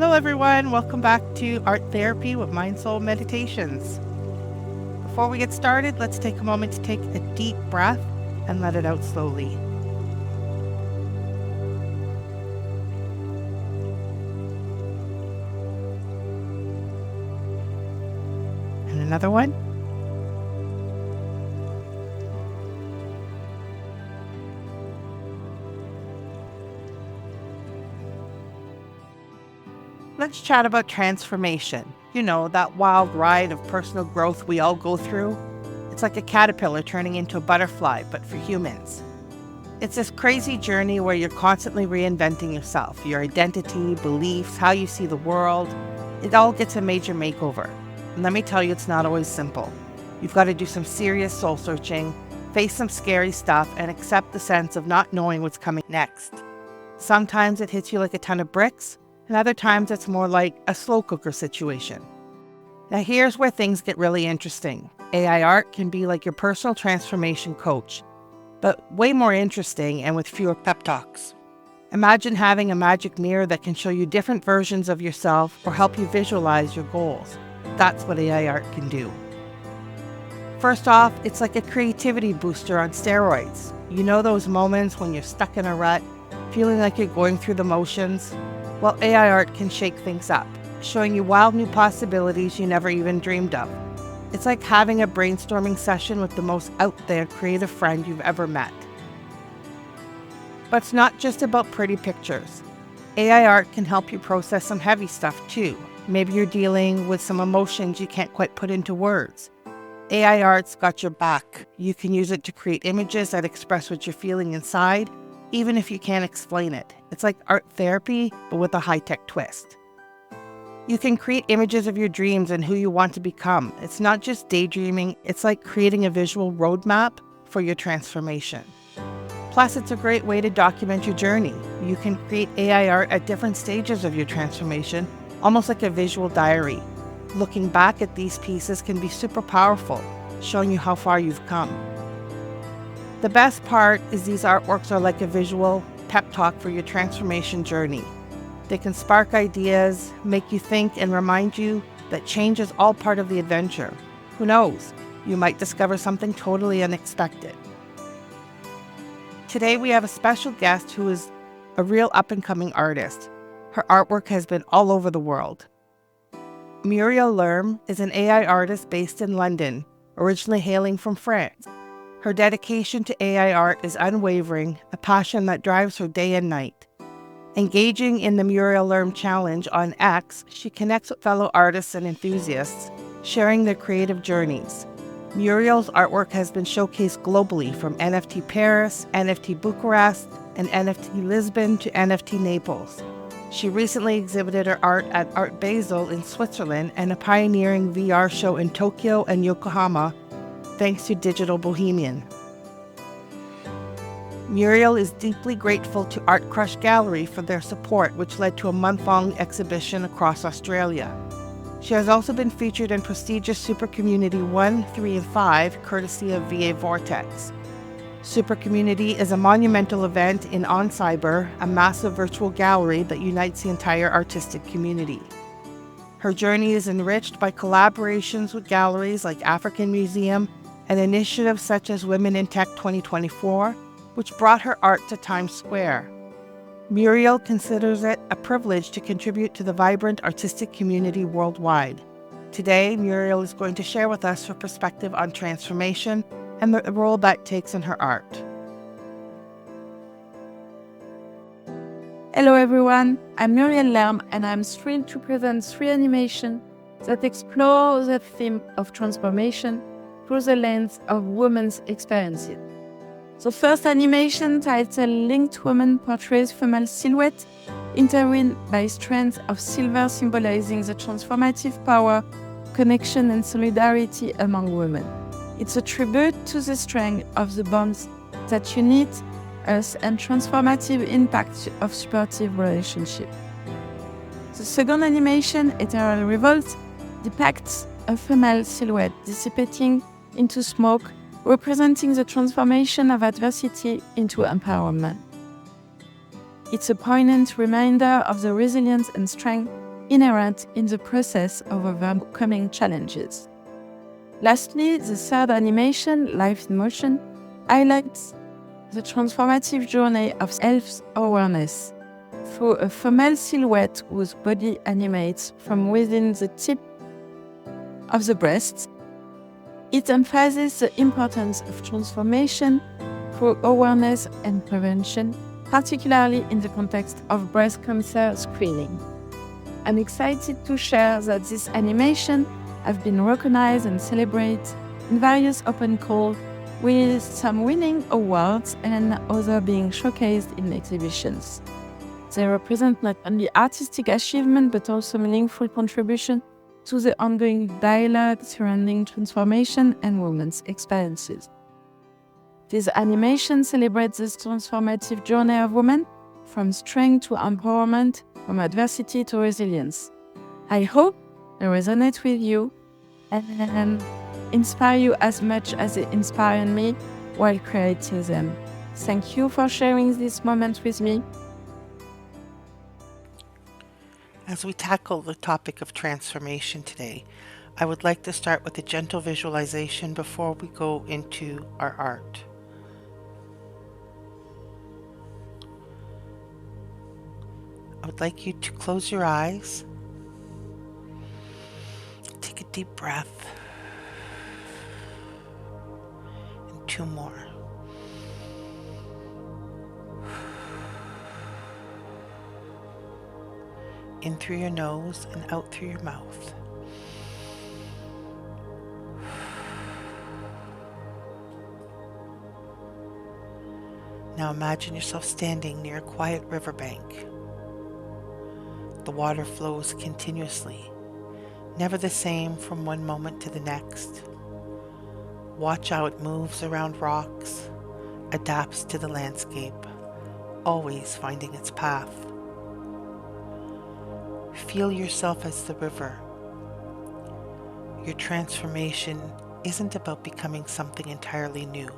Hello everyone, welcome back to Art Therapy with MindSoul Meditations. Before we get started, let's take a moment to take a deep breath and let it out slowly. And another one. Let's chat about transformation. You know, that wild ride of personal growth we all go through. It's like a caterpillar turning into a butterfly, but for humans. It's this crazy journey where you're constantly reinventing yourself, your identity, beliefs, how you see the world. It all gets a major makeover. And let me tell you, it's not always simple. You've got to do some serious soul searching, face some scary stuff, and accept the sense of not knowing what's coming next. Sometimes it hits you like a ton of bricks, and other times it's more like a slow cooker situation. Now here's where things get really interesting. AI art can be like your personal transformation coach, but way more interesting and with fewer pep talks. Imagine having a magic mirror that can show you different versions of yourself or help you visualize your goals. That's what AI art can do. First off, it's like a creativity booster on steroids. You know those moments when you're stuck in a rut, feeling like you're going through the motions? Well, AI art can shake things up, showing you wild new possibilities you never even dreamed of. It's like having a brainstorming session with the most out there creative friend you've ever met. But it's not just about pretty pictures. AI art can help you process some heavy stuff too. Maybe you're dealing with some emotions you can't quite put into words. AI art's got your back. You can use it to create images that express what you're feeling inside, even if you can't explain it. It's like art therapy, but with a high-tech twist. You can create images of your dreams and who you want to become. It's not just daydreaming, it's like creating a visual roadmap for your transformation. Plus, it's a great way to document your journey. You can create AI art at different stages of your transformation, almost like a visual diary. Looking back at these pieces can be super powerful, showing you how far you've come. The best part is these artworks are like a visual pep talk for your transformation journey. They can spark ideas, make you think, and remind you that change is all part of the adventure. Who knows? You might discover something totally unexpected. Today we have a special guest who is a real up-and-coming artist. Her artwork has been all over the world. Muriel Lerm is an AI artist based in London, originally hailing from France. Her dedication to AI art is unwavering, a passion that drives her day and night. Engaging in the Muriel Lerm Challenge on X, she connects with fellow artists and enthusiasts, sharing their creative journeys. Muriel's artwork has been showcased globally, from NFT Paris, NFT Bucharest, and NFT Lisbon to NFT Naples. She recently exhibited her art at Art Basel in Switzerland and a pioneering VR show in Tokyo and Yokohama, thanks to Digital Bohemian. Muriel is deeply grateful to Art Crush Gallery for their support, which led to a month-long exhibition across Australia. She has also been featured in prestigious Super Community 1, 3, and 5, courtesy of VA Vortex. Super Community is a monumental event in On Cyber, a massive virtual gallery that unites the entire artistic community. Her journey is enriched by collaborations with galleries like African Museum and initiatives such as Women in Tech 2024, which brought her art to Times Square. Muriel considers it a privilege to contribute to the vibrant artistic community worldwide. Today, Muriel is going to share with us her perspective on transformation and the role that takes in her art. Hello everyone, I'm Muriel Lerm and I'm thrilled to present 3 animations that explore the theme of transformation through the lens of women's experiences. The first animation, titled Linked Woman, portrays female silhouette intertwined by strands of silver, symbolizing the transformative power, connection and solidarity among women. It's a tribute to the strength of the bonds that unite us and transformative impact of supportive relationship. The second animation, Ethereal Revolt, depicts a female silhouette dissipating into smoke, representing the transformation of adversity into empowerment. It's a poignant reminder of the resilience and strength inherent in the process of overcoming challenges. Lastly, the third animation, Life in Motion, highlights the transformative journey of self-awareness through a female silhouette whose body animates from within the tip of the breast. It emphasizes the importance of transformation through awareness and prevention, particularly in the context of breast cancer screening. I'm excited to share that this animation has been recognized and celebrated in various open calls, with some winning awards and others being showcased in exhibitions. They represent not only artistic achievement but also meaningful contribution to the ongoing dialogue surrounding transformation and women's experiences. This animation celebrates this transformative journey of women, from strength to empowerment, from adversity to resilience. I hope they resonate with you and inspire you as much as they inspired me while creating them. Thank you for sharing this moment with me. As we tackle the topic of transformation today, I would like to start with a gentle visualization before we go into our art. I would like you to close your eyes, take a deep breath, and 2 more. In through your nose and out through your mouth. Now imagine yourself standing near a quiet riverbank. The water flows continuously, never the same from one moment to the next. Watch how it moves around rocks, adapts to the landscape, always finding its path. Feel yourself as the river. Your transformation isn't about becoming something entirely new,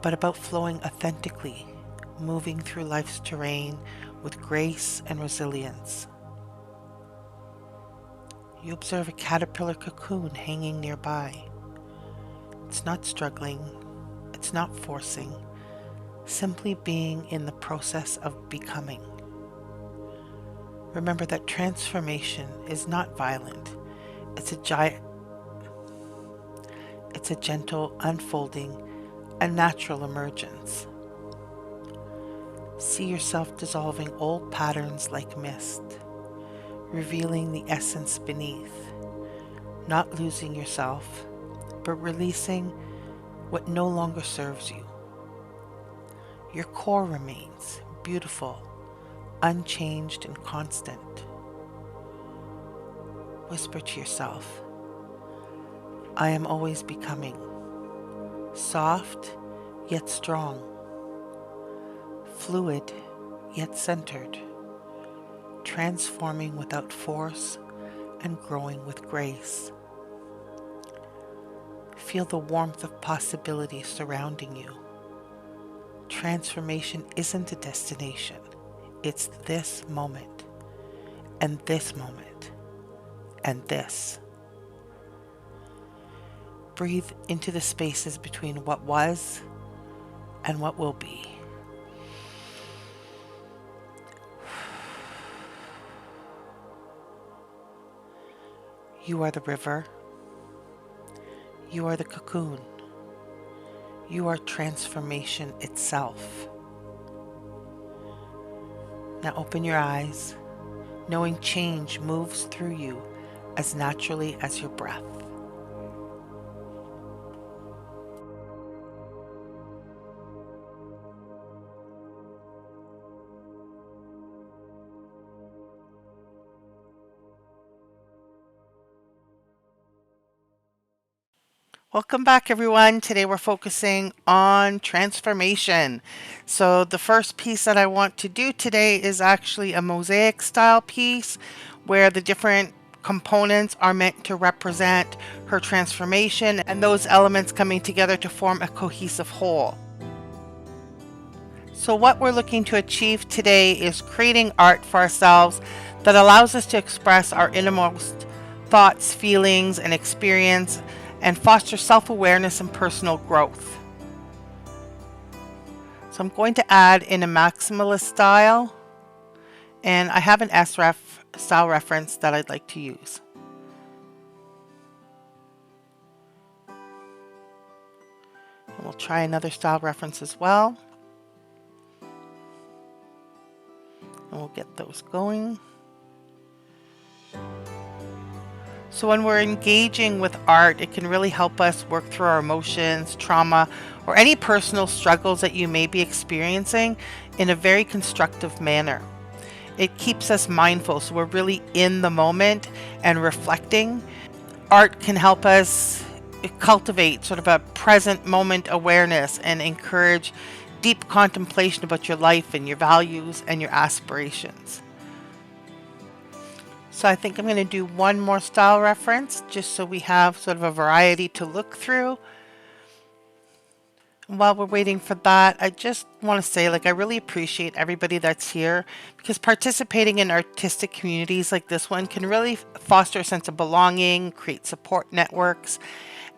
but about flowing authentically, moving through life's terrain with grace and resilience. You observe a caterpillar cocoon hanging nearby. It's not struggling, it's not forcing, simply being in the process of becoming. Remember that transformation is not violent. It's a gentle unfolding, a natural emergence. See yourself dissolving old patterns like mist, revealing the essence beneath, not losing yourself, but releasing what no longer serves you. Your core remains beautiful, unchanged and constant. Whisper to yourself, I am always becoming, soft yet strong, fluid yet centered, transforming without force and growing with grace. Feel the warmth of possibility surrounding you. Transformation isn't a destination. It's this moment, and this moment, and this. Breathe into the spaces between what was and what will be. You are the river. You are the cocoon. You are transformation itself. Now open your eyes, knowing change moves through you as naturally as your breath. Welcome back, everyone. Today we're focusing on transformation. So the first piece that I want to do today is actually a mosaic style piece where the different components are meant to represent her transformation and those elements coming together to form a cohesive whole. So what we're looking to achieve today is creating art for ourselves that allows us to express our innermost thoughts, feelings, and experience, and foster self-awareness and personal growth. So I'm going to add in a maximalist style, and I have an SREF style reference that I'd like to use. And we'll try another style reference as well. And we'll get those going. So when we're engaging with art, it can really help us work through our emotions, trauma, or any personal struggles that you may be experiencing in a very constructive manner. It keeps us mindful, so we're really in the moment and reflecting. Art can help us cultivate sort of a present moment awareness and encourage deep contemplation about your life and your values and your aspirations. So I think I'm going to do one more style reference just so we have sort of a variety to look through. And while we're waiting for that, I just want to say, I really appreciate everybody that's here, because participating in artistic communities like this one can really foster a sense of belonging, create support networks,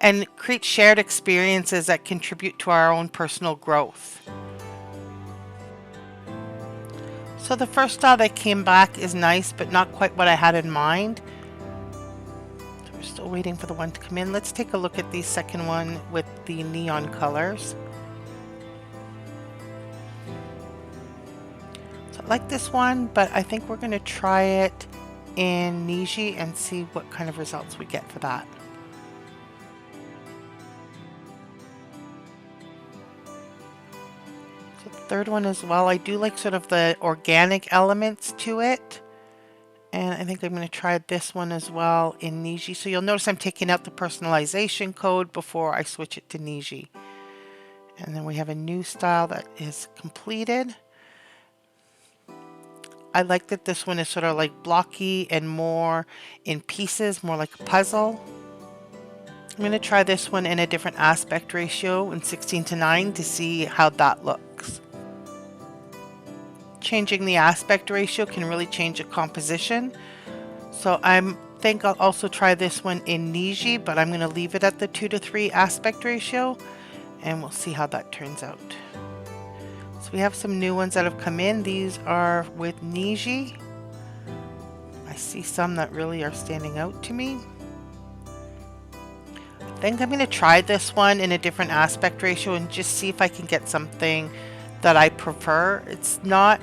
and create shared experiences that contribute to our own personal growth. So the first style that came back is nice, but not quite what I had in mind. So we're still waiting for the one to come in. Let's take a look at the second one with the neon colors. So I like this one, but I think we're going to try it in Niji and see what kind of results we get for that. Third one as well. I do like sort of the organic elements to it, and I think I'm going to try this one as well in Niji. So you'll notice I'm taking out the personalization code before I switch it to Niji. And then we have a new style that is completed. I like that this one is sort of like blocky and more in pieces, more like a puzzle. I'm going to try this one in a different aspect ratio in 16:9 to see how that looks. Changing the aspect ratio can really change the composition. So I think I'll also try this one in Niji, but I'm going to leave it at the 2:3 aspect ratio, and we'll see how that turns out. So we have some new ones that have come in. These are with Niji. I see some that really are standing out to me. I think I'm going to try this one in a different aspect ratio and just see if I can get something that I prefer. It's not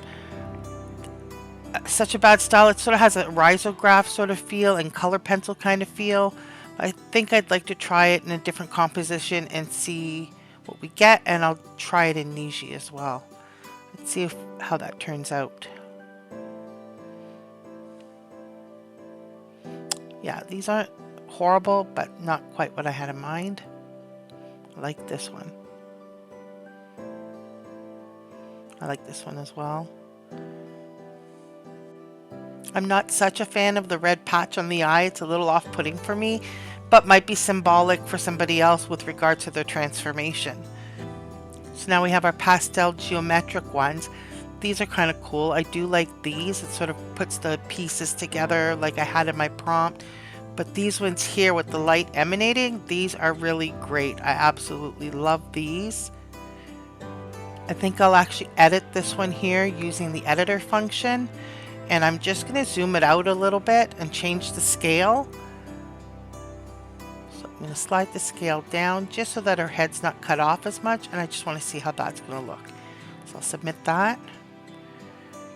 such a bad style. It sort of has a risograph sort of feel and color pencil kind of feel. I think I'd like to try it in a different composition and see what we get, and I'll try it in Niji as well. Let's see how that turns out. Yeah, these aren't horrible, but not quite what I had in mind. I like this one. I like this one as well. I'm not such a fan of the red patch on the eye. It's a little off-putting for me, but might be symbolic for somebody else with regard to their transformation. So now we have our pastel geometric ones. These are kind of cool. I do like these. It sort of puts the pieces together like I had in my prompt. But these ones here with the light emanating, these are really great. I absolutely love these. I think I'll actually edit this one here using the editor function, and I'm just going to zoom it out a little bit and change the scale. So I'm going to slide the scale down just so that her head's not cut off as much, and I just want to see how that's going to look. So I'll submit that.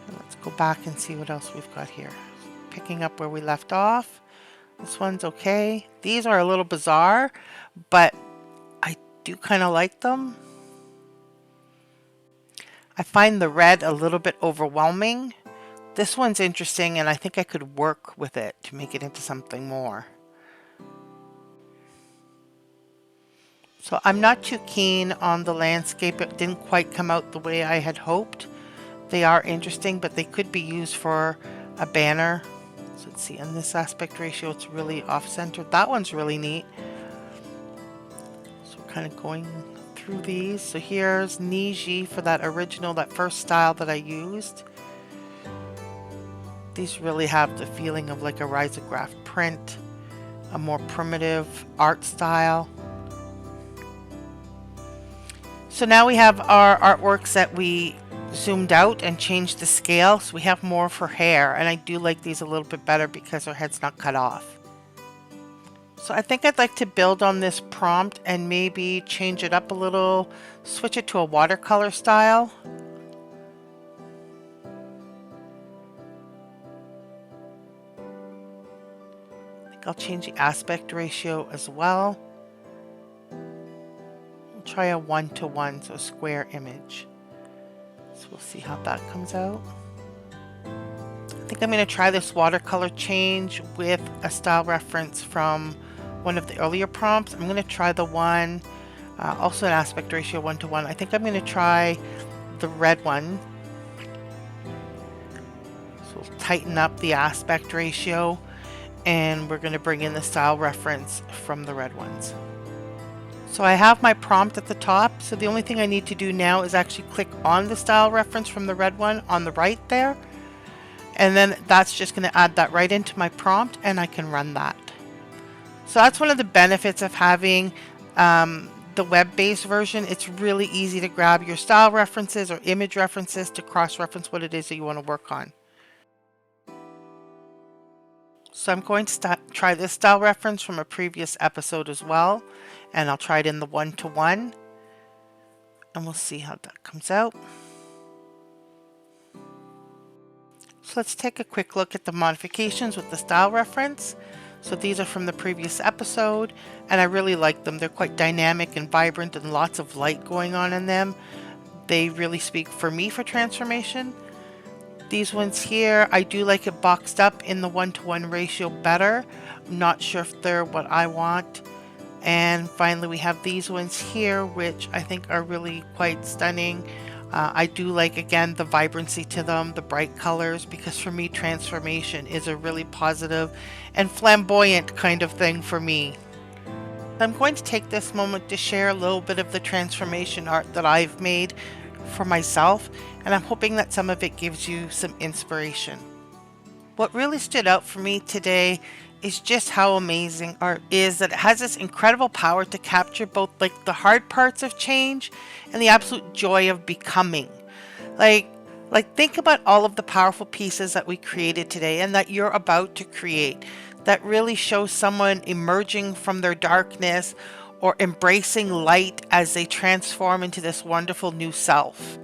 And let's go back and see what else we've got here. Picking up where we left off. This one's okay. These are a little bizarre, but I do kind of like them. I find the red a little bit overwhelming. This one's interesting, and I think I could work with it to make it into something more. So I'm not too keen on the landscape. It didn't quite come out the way I had hoped. They are interesting, but they could be used for a banner. So let's see, in this aspect ratio, it's really off-centered. That one's really neat. So we're kind of going through these. So here's Niji for that original, that first style that I used. These really have the feeling of like a risograph print, a more primitive art style. So now we have our artworks that we zoomed out and changed the scale, so we have more for hair, and I do like these a little bit better because her head's not cut off. So I think I'd like to build on this prompt and maybe change it up a little, switch it to a watercolor style. I think I'll change the aspect ratio as well. We'll try a 1:1, so a square image. So we'll see how that comes out. I think I'm going to try this watercolor change with a style reference from one of the earlier prompts. I'm going to try the one, also an aspect ratio 1:1. I think I'm going to try the red one. So we'll tighten up the aspect ratio, and we're going to bring in the style reference from the red ones. So I have my prompt at the top, so the only thing I need to do now is actually click on the style reference from the red one on the right there, and then that's just going to add that right into my prompt, and I can run that. So that's one of the benefits of having the web-based version. It's really easy to grab your style references or image references to cross-reference what it is that you want to work on. So I'm going to try this style reference from a previous episode as well, and I'll try it in the 1:1, and we'll see how that comes out. So let's take a quick look at the modifications with the style reference. So these are from the previous episode, and I really like them. They're quite dynamic and vibrant and lots of light going on in them. They really speak for me for transformation. These ones here, I do like it boxed up in the 1:1 ratio better. I'm not sure if they're what I want. And finally we have these ones here, which I think are really quite stunning. I do like, again, the vibrancy to them, the bright colors, because for me transformation is a really positive and flamboyant kind of thing for me. I'm going to take this moment to share a little bit of the transformation art that I've made for myself, and I'm hoping that some of it gives you some inspiration. What really stood out for me today is just how amazing art is, that it has this incredible power to capture both like the hard parts of change and the absolute joy of becoming. Like think about all of the powerful pieces that we created today and that you're about to create, that really show someone emerging from their darkness or embracing light as they transform into this wonderful new self.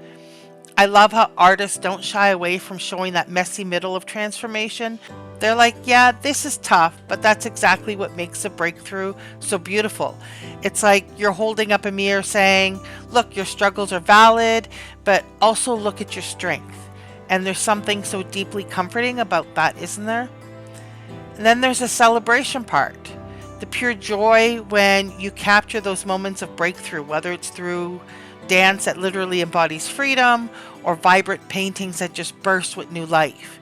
I love how artists don't shy away from showing that messy middle of transformation. They're like, yeah, this is tough, but that's exactly what makes a breakthrough so beautiful. It's like you're holding up a mirror saying, look, your struggles are valid, but also look at your strength. And there's something so deeply comforting about that, isn't there? And then there's a celebration part. The pure joy when you capture those moments of breakthrough, whether it's through dance that literally embodies freedom or vibrant paintings that just burst with new life.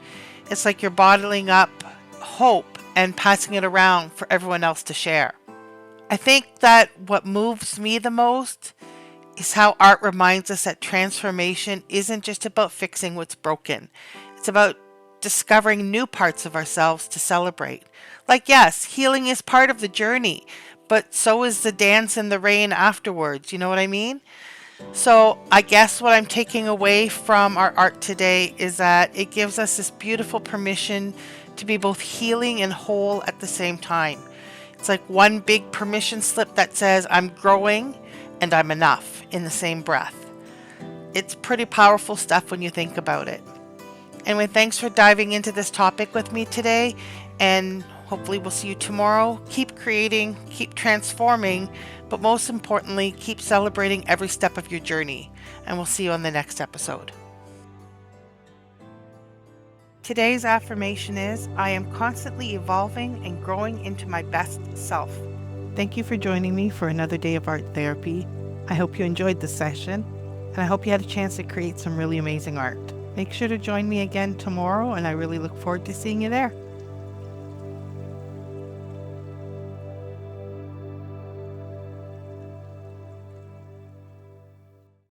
It's like you're bottling up hope and passing it around for everyone else to share. I think that what moves me the most is how art reminds us that transformation isn't just about fixing what's broken. It's about discovering new parts of ourselves to celebrate. Like, yes, healing is part of the journey, but so is the dance in the rain afterwards. You know what I mean? So I guess what I'm taking away from our art today is that it gives us this beautiful permission to be both healing and whole at the same time. It's like one big permission slip that says I'm growing and I'm enough in the same breath. It's pretty powerful stuff when you think about it. Anyway, thanks for diving into this topic with me today, and hopefully we'll see you tomorrow. Keep creating, keep transforming, but most importantly, keep celebrating every step of your journey, and we'll see you on the next episode. Today's affirmation is, I am constantly evolving and growing into my best self. Thank you for joining me for another day of art therapy. I hope you enjoyed the session, and I hope you had a chance to create some really amazing art. Make sure to join me again tomorrow, and I really look forward to seeing you there.